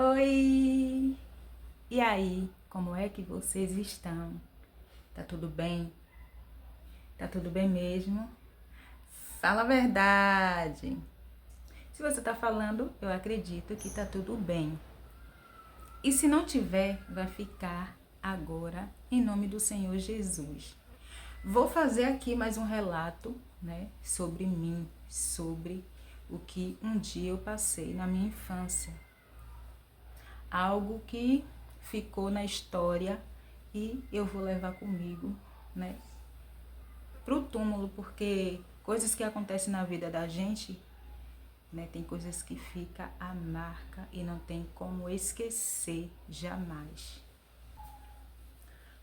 Oi! E aí, como é que vocês estão? Tá tudo bem? Tá tudo bem mesmo? Fala a verdade! Se você tá falando, eu acredito que tá tudo bem. E se não tiver, vai ficar agora, em nome do Senhor Jesus. Vou fazer aqui mais um relato, né, sobre mim, sobre o que um dia eu passei na minha infância. Algo que ficou na história e eu vou levar comigo, né, pro túmulo, porque coisas que acontecem na vida da gente, né, tem coisas que fica a marca e não tem como esquecer jamais.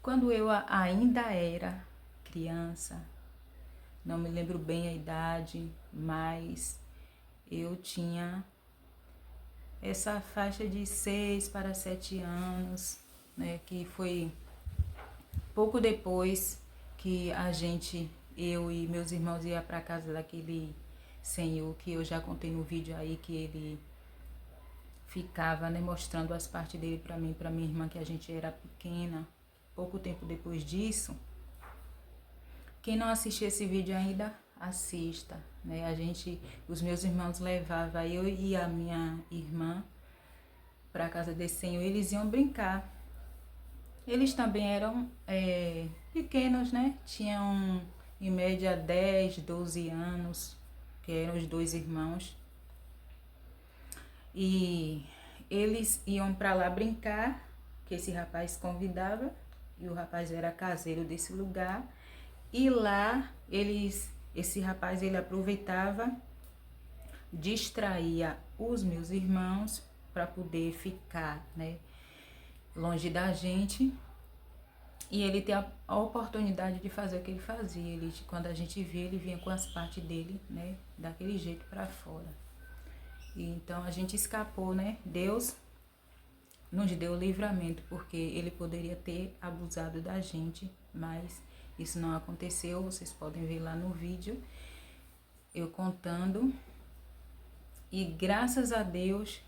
Quando eu ainda era criança, não me lembro bem a idade, mas eu tinha essa faixa de 6 para 7 anos, né, que foi pouco depois que eu e meus irmãos ia para casa daquele senhor que eu já contei no vídeo aí, que ele ficava, né, mostrando as partes dele para mim, para minha irmã, que a gente era pequena. Pouco tempo depois disso, quem não assistiu esse vídeo ainda, assista, né? Os meus irmãos levavam eu e a minha irmã para casa desse senhor, eles iam brincar. Eles também eram pequenos, né? Tinham em média 10, 12 anos, que eram os dois irmãos. E eles iam para lá brincar, que esse rapaz convidava, e o rapaz era caseiro desse lugar. E lá esse rapaz ele aproveitava, distraía os meus irmãos para poder ficar, né, longe da gente. E ele tem a oportunidade de fazer o que ele fazia. Quando a gente via, ele vinha com as partes dele, né, daquele jeito para fora. E então a gente escapou, né? Deus nos deu o livramento, porque ele poderia ter abusado da gente, mas isso não aconteceu. Vocês podem ver lá no vídeo eu contando. E graças a Deus,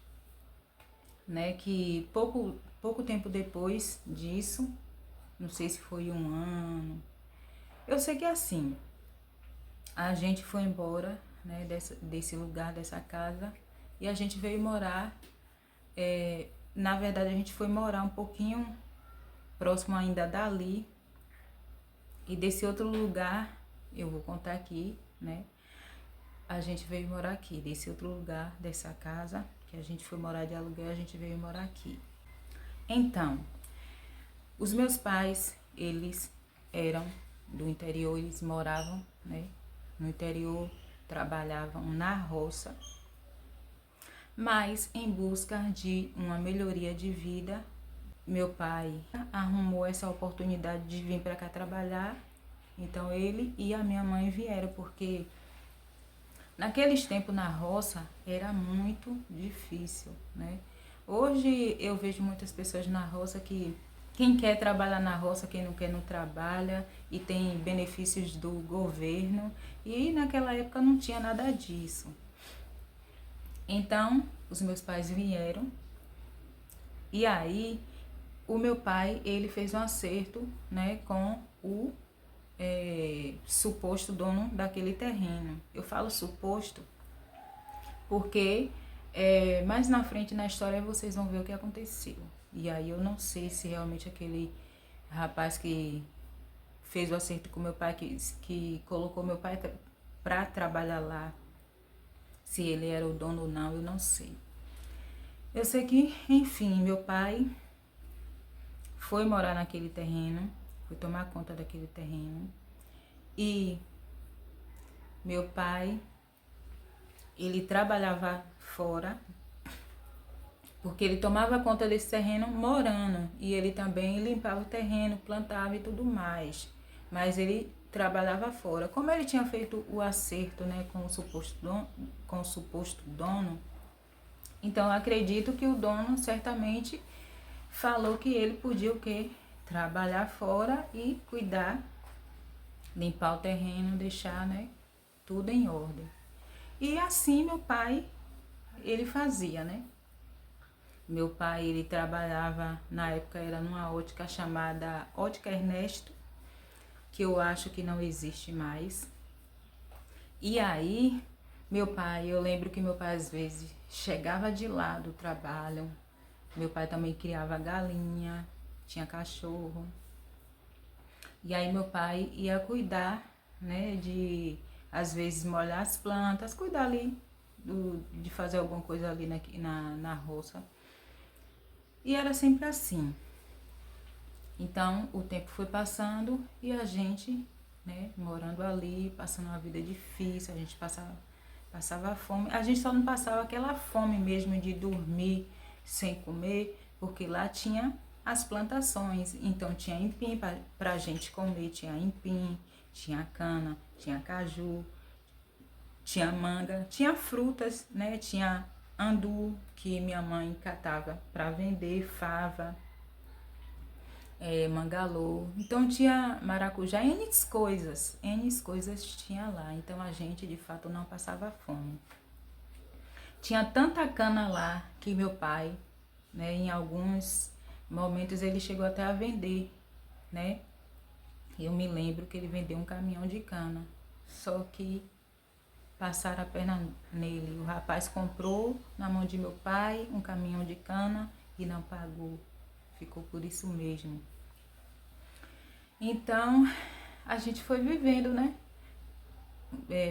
né, que pouco tempo depois disso, não sei se foi um ano, eu sei que é assim, a gente foi embora, né, desse lugar, dessa casa, e a gente veio morar, na verdade a gente foi morar um pouquinho próximo ainda dali, e desse outro lugar, eu vou contar aqui, né, a gente veio morar aqui, desse outro lugar, dessa casa, que a gente foi morar de aluguel, a gente veio morar aqui. Então, os meus pais, eles eram do interior, eles moravam, né, no interior, trabalhavam na roça, mas em busca de uma melhoria de vida, meu pai arrumou essa oportunidade de vir para cá trabalhar. Então ele e a minha mãe vieram, porque naqueles tempos na roça era muito difícil, né? Hoje eu vejo muitas pessoas na roça que quem quer trabalhar na roça, quem não quer não trabalha, e tem benefícios do governo, e naquela época não tinha nada disso. Então, os meus pais vieram, e aí o meu pai, ele fez um acerto, né, com o suposto dono daquele terreno. Eu falo suposto porque mais na frente na história vocês vão ver o que aconteceu. E aí eu não sei se realmente aquele rapaz que fez o acerto com meu pai, que colocou meu pai para trabalhar lá, se ele era o dono ou não, eu não sei. Eu sei que, enfim, meu pai foi morar naquele terreno, foi tomar conta daquele terreno. E meu pai, ele trabalhava fora, porque ele tomava conta desse terreno morando, e ele também limpava o terreno, plantava e tudo mais, mas ele trabalhava fora. Como ele tinha feito o acerto, né, com o suposto dono, então eu acredito que o dono certamente falou que ele podia o quê? Trabalhar fora e cuidar, limpar o terreno, deixar, né, tudo em ordem. E assim meu pai, ele fazia, né? Meu pai, ele trabalhava, na época era numa ótica chamada Ótica Ernesto, que eu acho que não existe mais. E aí, meu pai, eu lembro que meu pai às vezes chegava de lá do trabalho. Meu pai também criava galinha, tinha cachorro. E aí meu pai ia cuidar, né, de às vezes molhar as plantas, cuidar ali de fazer alguma coisa ali na roça. E era sempre assim. Então o tempo foi passando e a gente, né, morando ali, passando uma vida difícil, a gente passava fome. A gente só não passava aquela fome mesmo de dormir sem comer, porque lá tinha as plantações, então tinha empim para a gente comer, tinha empim, tinha cana, tinha caju, tinha manga, tinha frutas, né? Tinha andu que minha mãe catava para vender, fava, mangalô. Então tinha maracujá, N coisas tinha lá. Então a gente de fato não passava fome. Tinha tanta cana lá que meu pai, né, em alguns momentos ele chegou até a vender, né? Eu me lembro que ele vendeu um caminhão de cana, só que passaram a perna nele. O rapaz comprou na mão de meu pai um caminhão de cana e não pagou. Ficou por isso mesmo. Então, a gente foi vivendo, né?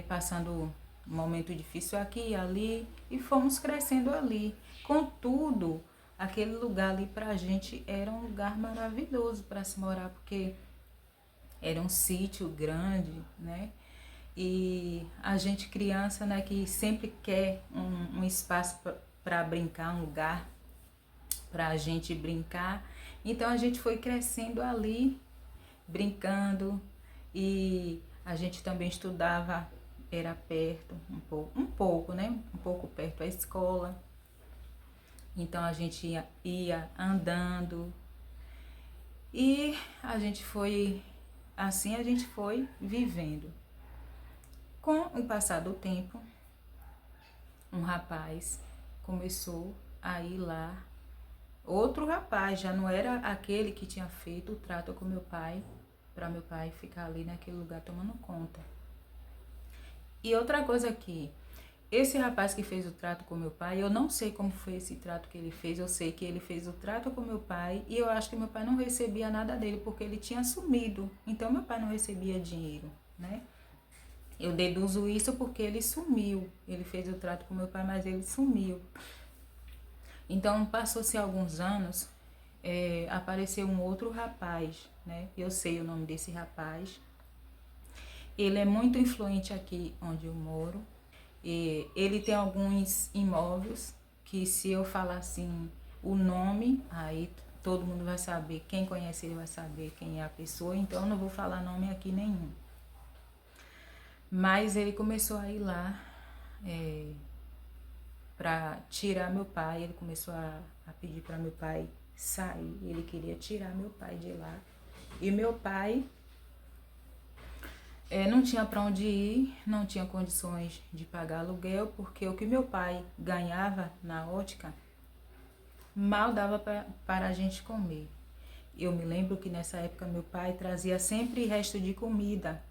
Passando um momento difícil aqui e ali e fomos crescendo ali. Contudo, aquele lugar ali pra gente era um lugar maravilhoso para se morar, porque era um sítio grande, né? E a gente criança, né, que sempre quer um espaço para brincar, um lugar para a gente brincar. Então a gente foi crescendo ali, brincando, e a gente também estudava, era perto, um pouco, né? Um pouco perto da escola. Então a gente ia andando e a gente foi, assim a gente foi vivendo. Com o passar do tempo, um rapaz começou a ir lá. Outro rapaz, já não era aquele que tinha feito o trato com meu pai, para meu pai ficar ali naquele lugar tomando conta. E outra coisa aqui, esse rapaz que fez o trato com meu pai, eu não sei como foi esse trato que ele fez, eu sei que ele fez o trato com meu pai e eu acho que meu pai não recebia nada dele porque ele tinha sumido, então meu pai não recebia dinheiro, né? Eu deduzo isso porque ele sumiu, ele fez o trato com meu pai, mas ele sumiu. Então passou-se alguns anos, apareceu um outro rapaz, né? Eu sei o nome desse rapaz. Ele é muito influente aqui onde eu moro. E ele tem alguns imóveis que se eu falar assim o nome, aí todo mundo vai saber, quem conhece ele vai saber quem é a pessoa, então eu não vou falar nome aqui nenhum. Mas ele começou a ir lá para tirar meu pai, ele começou a pedir para meu pai sair, ele queria tirar meu pai de lá. E meu pai não tinha para onde ir, não tinha condições de pagar aluguel, porque o que meu pai ganhava na ótica mal dava para a gente comer. Eu me lembro que nessa época meu pai trazia sempre resto de comida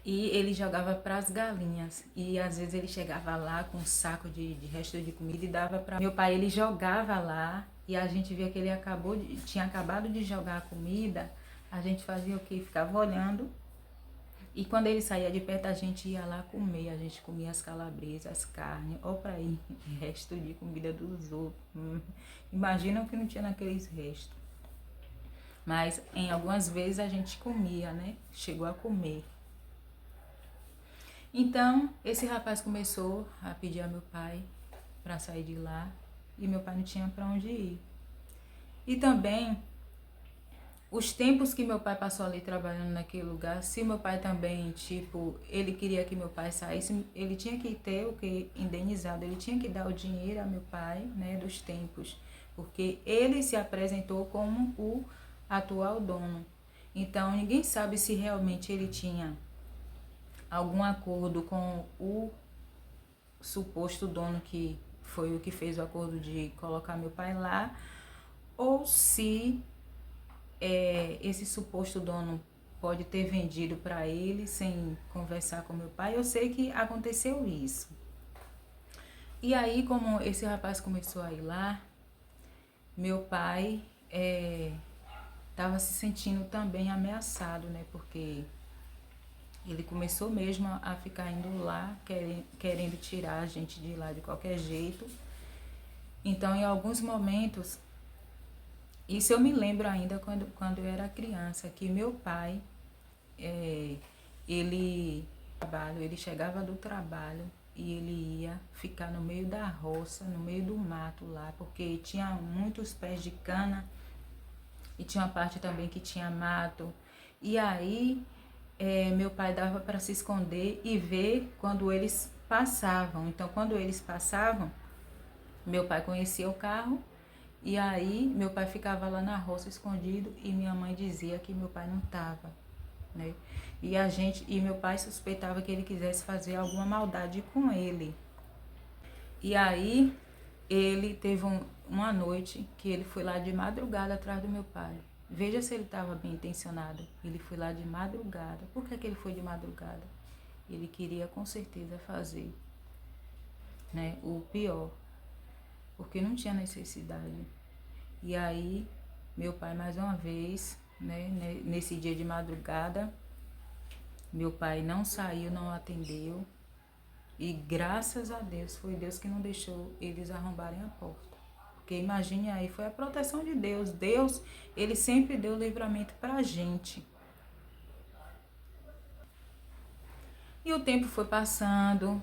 e ele jogava para as galinhas. E às vezes ele chegava lá com um saco de resto de comida e dava para meu pai. Ele jogava lá e a gente via que ele tinha acabado de jogar a comida. A gente fazia o quê? Ficava olhando. E quando ele saía de perto, a gente ia lá comer. A gente comia as calabresas, as carnes. Ó, para aí, resto de comida dos outros. Imagina o que não tinha naqueles restos. Mas em algumas vezes a gente comia, né? Chegou a comer. Então, esse rapaz começou a pedir a meu pai para sair de lá. E meu pai não tinha para onde ir. E também os tempos que meu pai passou ali trabalhando naquele lugar, se meu pai também, tipo, ele queria que meu pai saísse, ele tinha que ter o que indenizado, ele tinha que dar o dinheiro a meu pai, né, dos tempos, porque ele se apresentou como o atual dono. Então, ninguém sabe se realmente ele tinha algum acordo com o suposto dono que foi o que fez o acordo de colocar meu pai lá, ou se esse suposto dono pode ter vendido para ele sem conversar com meu pai. Eu sei que aconteceu isso. E aí, como esse rapaz começou a ir lá, meu pai estava se sentindo também ameaçado, né? Porque ele começou mesmo a ficar indo lá, querendo tirar a gente de lá de qualquer jeito. Então, em alguns momentos, isso eu me lembro ainda quando eu era criança, que meu pai, ele chegava do trabalho e ele ia ficar no meio da roça, no meio do mato lá, porque tinha muitos pés de cana e tinha uma parte também que tinha mato. E aí meu pai dava para se esconder e ver quando eles passavam. Então, quando eles passavam, meu pai conhecia o carro e aí meu pai ficava lá na roça escondido e minha mãe dizia que meu pai não estava, né? E meu pai suspeitava que ele quisesse fazer alguma maldade com ele. E aí ele teve uma noite que ele foi lá de madrugada atrás do meu pai. Veja se ele estava bem intencionado. Ele foi lá de madrugada. Por que ele foi de madrugada? Ele queria com certeza fazer, né, o pior, porque não tinha necessidade. E aí meu pai mais uma vez, né, nesse dia de madrugada, meu pai não saiu, não atendeu. E graças a Deus, foi Deus que não deixou eles arrombarem a porta. Porque imagine aí, foi a proteção de Deus. Deus, ele sempre deu livramento pra gente. E o tempo foi passando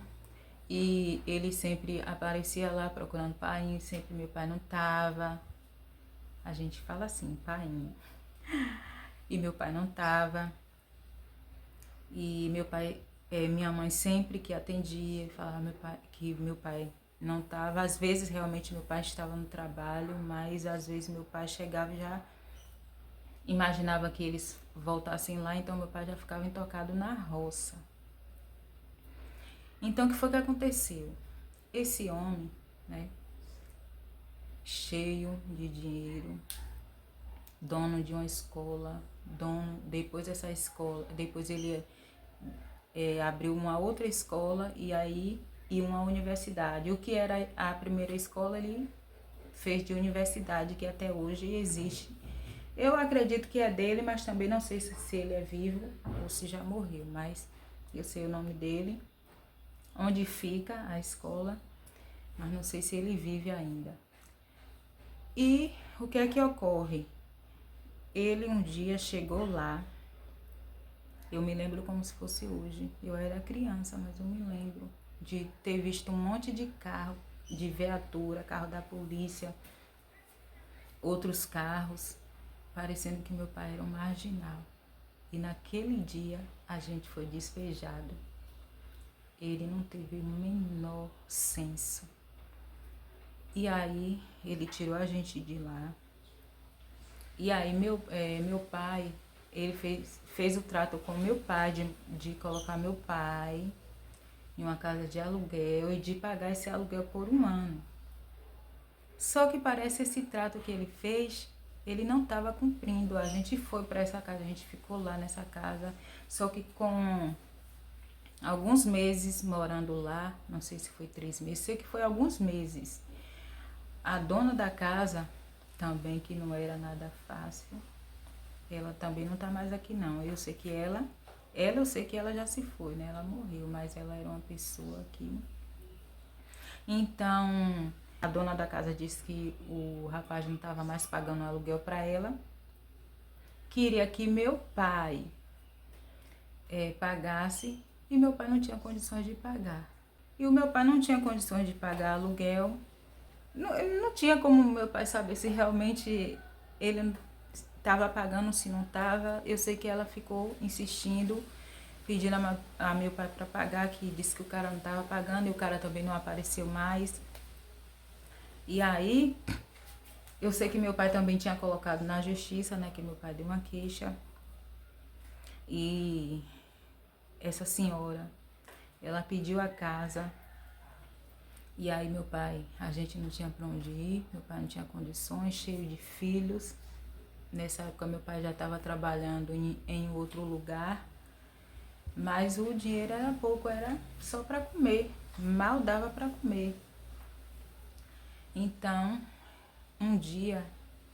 e ele sempre aparecia lá procurando pai, sempre meu pai não tava. A gente fala assim, pai. E meu pai não tava. E meu pai, minha mãe sempre que atendia, falava que meu pai não estava. Às vezes realmente meu pai estava no trabalho, mas às vezes meu pai chegava e já imaginava que eles voltassem lá, então meu pai já ficava intocado na roça. Então o que foi que aconteceu? Esse homem, né, cheio de dinheiro, dono de uma escola, depois dessa escola, depois ele abriu uma outra escola e uma universidade. O que era a primeira escola, ele fez de universidade, que até hoje existe. Eu acredito que é dele, mas também não sei se ele é vivo ou se já morreu, mas eu sei o nome dele, onde fica a escola, mas não sei se ele vive ainda. E o que é que ocorre? Ele um dia chegou lá. Eu me lembro como se fosse hoje. Eu era criança, mas eu me lembro de ter visto um monte de carro, de viatura, carro da polícia, outros carros, parecendo que meu pai era um marginal. E naquele dia a gente foi despejado. Ele não teve o menor senso. E aí ele tirou a gente de lá. E aí meu pai, ele fez o trato com meu pai de colocar meu pai em uma casa de aluguel e de pagar esse aluguel por um ano. Só que parece esse trato que ele fez, ele não estava cumprindo. A gente foi para essa casa, a gente ficou lá nessa casa, só que com alguns meses morando lá, não sei se foi 3 meses, sei que foi alguns meses. A dona da casa, também que não era nada fácil, ela também não tá mais aqui não. Eu sei que eu sei que ela já se foi, né? Ela morreu, mas ela era uma pessoa aqui. Então, a dona da casa disse que o rapaz não estava mais pagando aluguel para ela. Queria que meu pai pagasse e meu pai não tinha condições de pagar. E o meu pai não tinha condições de pagar aluguel. Ele não tinha como meu pai saber se realmente ele estava pagando, se não estava. Eu sei que ela ficou insistindo, pedindo a meu pai para pagar, que disse que o cara não estava pagando e o cara também não apareceu mais. E aí, eu sei que meu pai também tinha colocado na justiça, né, que meu pai deu uma queixa. E essa senhora, ela pediu a casa E aí meu pai, a gente não tinha para onde ir, meu pai não tinha condições, cheio de filhos. Nessa época meu pai já estava trabalhando em outro lugar, mas o dinheiro era pouco, era só para comer, mal dava para comer. Então, um dia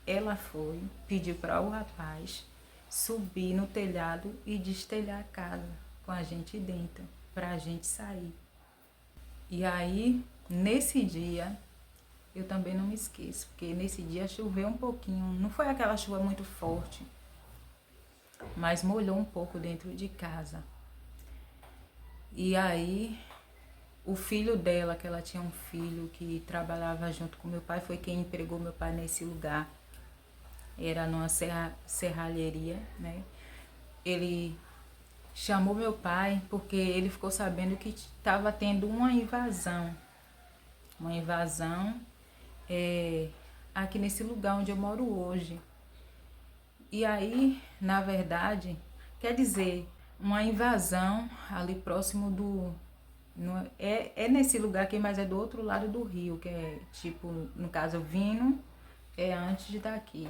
ela foi, pediu para o rapaz subir no telhado e destelhar a casa com a gente dentro, para a gente sair. E aí, nesse dia, eu também não me esqueço, porque nesse dia choveu um pouquinho, não foi aquela chuva muito forte, mas molhou um pouco dentro de casa. E aí, o filho dela, que ela tinha um filho que trabalhava junto com meu pai, foi quem empregou meu pai nesse lugar. Era numa serralheria, né? Ele chamou meu pai porque ele ficou sabendo que estava tendo uma invasão. Uma invasão aqui nesse lugar onde eu moro hoje. E aí, na verdade, quer dizer, uma invasão ali próximo do... É nesse lugar aqui, mas é do outro lado do rio, que é tipo, no caso, vindo é antes de daqui.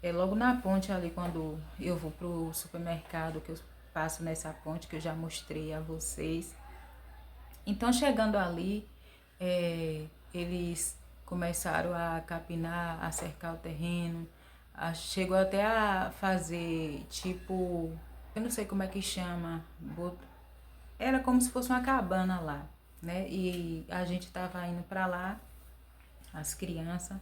É logo na ponte ali, quando eu vou pro supermercado, que eu passo nessa ponte que eu já mostrei a vocês. Então, chegando ali, eles começaram a capinar, a cercar o terreno, chegou até a fazer tipo, eu não sei como é que chama, era como se fosse uma cabana lá, né? E a gente tava indo para lá, as crianças,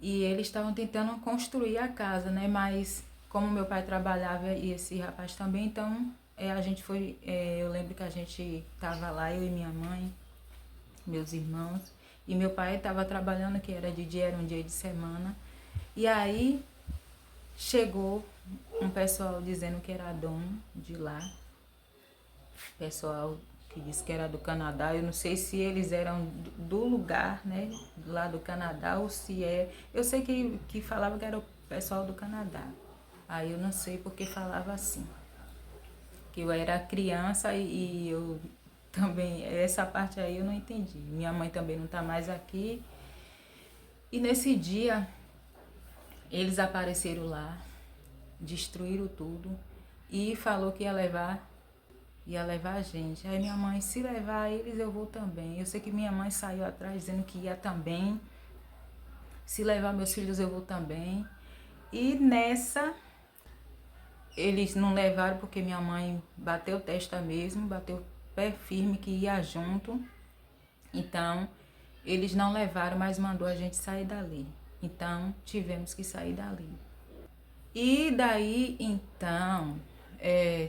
e eles estavam tentando construir a casa, né? Mas como meu pai trabalhava e esse rapaz também, então a gente foi, eu lembro que a gente tava lá, eu e minha mãe, meus irmãos, e meu pai estava trabalhando, que era de dia, era um dia de semana. E aí chegou um pessoal dizendo que era dono de lá, pessoal que disse que era do Canadá. Eu não sei se eles eram do lugar, né, lá do Canadá, ou se é... Eu sei que falava que era o pessoal do Canadá. Aí eu não sei porque falava assim. Que eu era criança e eu também... Essa parte aí eu não entendi. Minha mãe também não tá mais aqui. E nesse dia, eles apareceram lá, destruíram tudo e falou que ia levar a gente. Aí minha mãe, se levar eles, eu vou também. Eu sei que minha mãe saiu atrás dizendo que ia também. Se levar meus filhos, eu vou também. E nessa, eles não levaram porque minha mãe bateu testa mesmo, bateu pé firme que ia junto. Então, eles não levaram, mas mandou a gente sair dali. Então, tivemos que sair dali. E daí, então,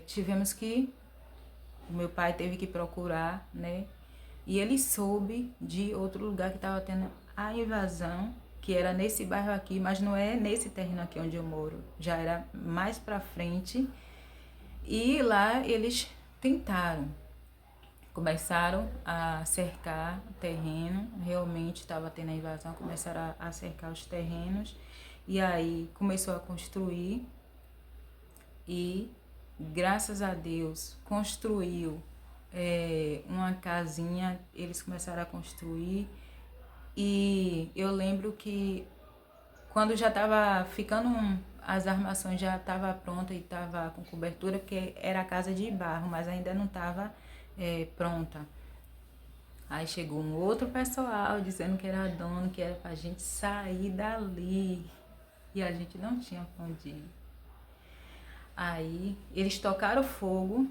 tivemos que... O meu pai teve que procurar, né? E ele soube de outro lugar que estava tendo a invasão, que era nesse bairro aqui, mas não é nesse terreno aqui onde eu moro. Já era mais pra frente. E lá eles tentaram. Começaram a cercar o terreno, realmente estava tendo a invasão, começaram a cercar os terrenos. E aí começou a construir e, graças a Deus, construiu uma casinha, eles começaram a construir. E eu lembro que quando já estava ficando, as armações já estavam prontas e estava com cobertura, porque era a casa de barro, mas ainda não estava pronta. Aí chegou um outro pessoal dizendo que era dono, que era pra gente sair dali. E a gente não tinha pra onde ir. Aí eles tocaram fogo,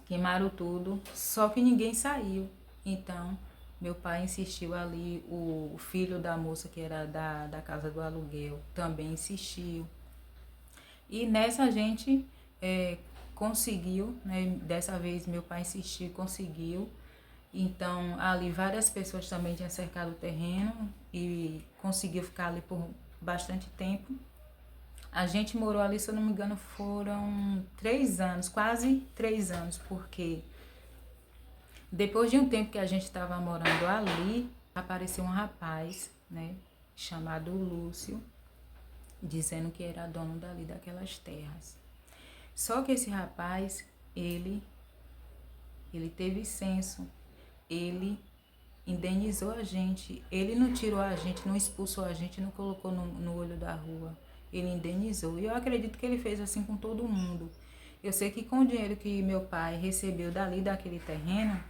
queimaram tudo, só que ninguém saiu. Então, meu pai insistiu ali, o filho da moça que era da casa do aluguel também insistiu. E nessa a gente conseguiu, né? Dessa vez meu pai insistiu, conseguiu. Então, ali várias pessoas também tinham cercado o terreno e conseguiu ficar ali por bastante tempo. A gente morou ali, se eu não me engano, foram 3 anos, quase 3 anos, porque depois de um tempo que a gente estava morando ali, apareceu um rapaz, né, chamado Lúcio, dizendo que era dono dali daquelas terras. Só que esse rapaz, ele teve senso, ele indenizou a gente. Ele não tirou a gente, não expulsou a gente, não colocou no olho da rua. Ele indenizou. E eu acredito que ele fez assim com todo mundo. Eu sei que com o dinheiro que meu pai recebeu dali daquele terreno,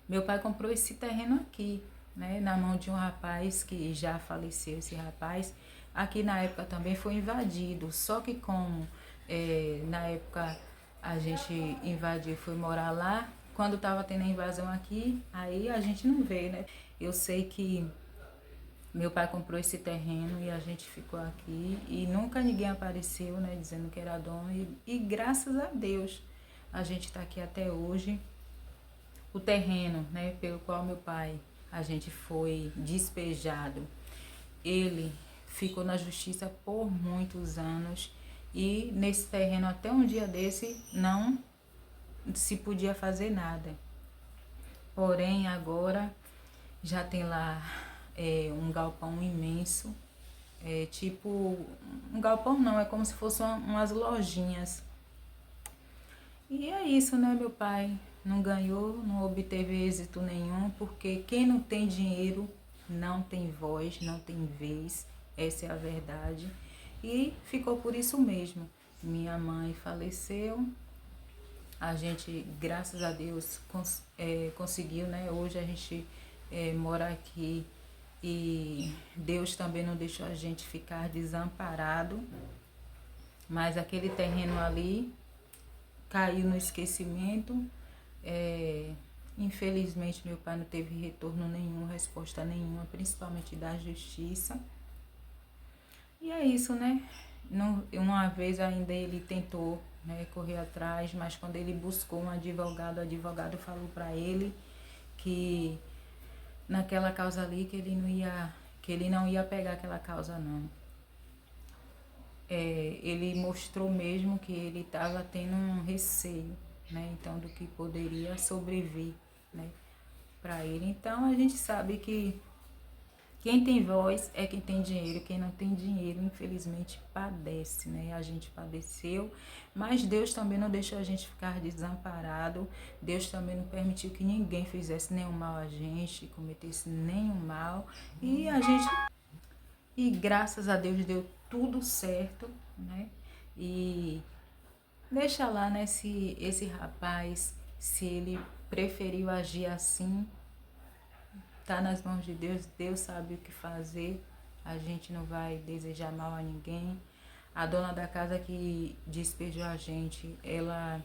meu pai comprou esse terreno aqui, né, na mão de um rapaz que já faleceu, esse rapaz. Aqui na época também foi invadido, só que como na época a gente invadiu e foi morar lá, quando estava tendo a invasão aqui, aí a gente não veio, né? Eu sei que meu pai comprou esse terreno e a gente ficou aqui e nunca ninguém apareceu, né, dizendo que era dono. E graças a Deus a gente está aqui até hoje. O terreno, né, pelo qual meu pai, a gente foi despejado, ele ficou na justiça por muitos anos e nesse terreno até um dia desse não se podia fazer nada. Porém agora já tem lá um galpão imenso, tipo um galpão não, é como se fossem umas lojinhas. E é isso, né, meu pai não ganhou, não obteve êxito nenhum, porque quem não tem dinheiro não tem voz, não tem vez, essa é a verdade. E ficou por isso mesmo. Minha mãe faleceu, a gente, graças a Deus, conseguiu, né? Hoje a gente mora aqui e Deus também não deixou a gente ficar desamparado, mas aquele terreno ali caiu no esquecimento. Infelizmente meu pai não teve retorno nenhum, resposta nenhuma, principalmente da justiça. E é isso, né? Uma vez ainda ele tentou, né, correr atrás, mas quando ele buscou um advogado, o advogado falou para ele que naquela causa ali que ele não ia pegar aquela causa não. Ele mostrou mesmo que ele estava tendo um receio, né, então do que poderia sobreviver, né, para ele. Então a gente sabe que quem tem voz é quem tem dinheiro, quem não tem dinheiro infelizmente padece, né? A gente padeceu, mas Deus também não deixou a gente ficar desamparado. Deus também não permitiu que ninguém fizesse nenhum mal a gente, cometesse nenhum mal, e graças a Deus deu tudo certo, né? E deixa lá, né, se esse rapaz, se ele preferiu agir assim, tá nas mãos de Deus, Deus sabe o que fazer, a gente não vai desejar mal a ninguém. A dona da casa que despejou a gente, ela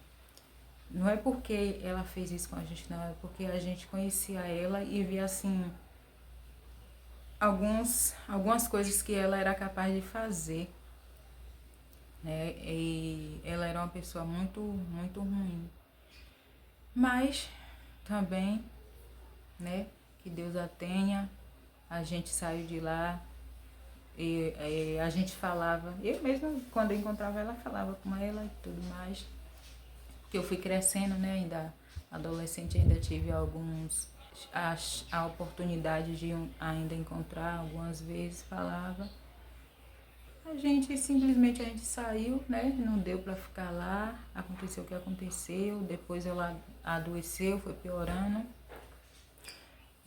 não é porque ela fez isso com a gente, não, é porque a gente conhecia ela e via assim algumas coisas que ela era capaz de fazer, né? E ela era uma pessoa muito, muito ruim. Mas também, né, que Deus a tenha. A gente saiu de lá e a gente falava, eu mesma quando eu encontrava ela falava com ela e tudo mais. Porque eu fui crescendo, né, ainda adolescente, ainda tive a oportunidade de ainda encontrar algumas vezes, falava. Simplesmente a gente saiu, né? Não deu para ficar lá, aconteceu o que aconteceu, depois ela adoeceu, foi piorando,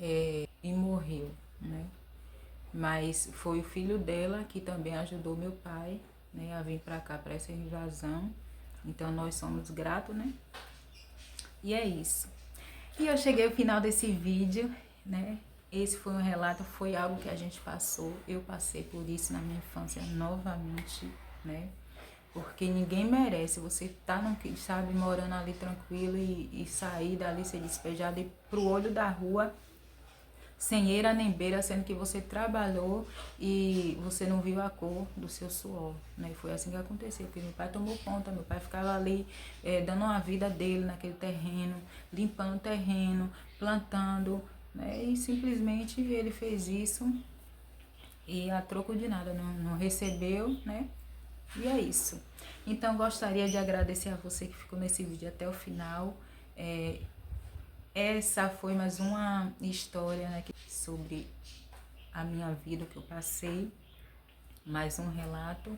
e morreu, né? Mas foi o filho dela que também ajudou meu pai, né, a vir para cá, para essa invasão. Então nós somos gratos, né? E é isso. E eu cheguei ao final desse vídeo, né? Esse foi um relato, foi algo que a gente passou. Eu passei por isso na minha infância novamente, né? Porque ninguém merece você tá, sabe, morando ali tranquilo e sair dali, ser despejado e ir pro olho da rua, sem eira nem beira, sendo que você trabalhou e você não viu a cor do seu suor, né? E foi assim que aconteceu, porque meu pai tomou conta, meu pai ficava ali dando uma vida dele naquele terreno, limpando o terreno, plantando, né? E simplesmente ele fez isso e a troco de nada, não recebeu, né? E é isso. Então gostaria de agradecer a você que ficou nesse vídeo até o final. Essa foi mais uma história, né, sobre a minha vida, que eu passei, mais um relato.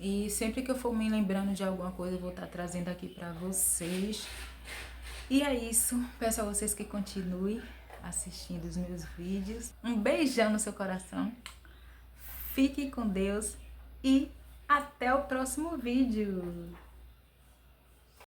E sempre que eu for me lembrando de alguma coisa, eu vou estar trazendo aqui para vocês. E é isso. Peço a vocês que continuem assistindo os meus vídeos. Um beijão no seu coração. Fique com Deus e até o próximo vídeo.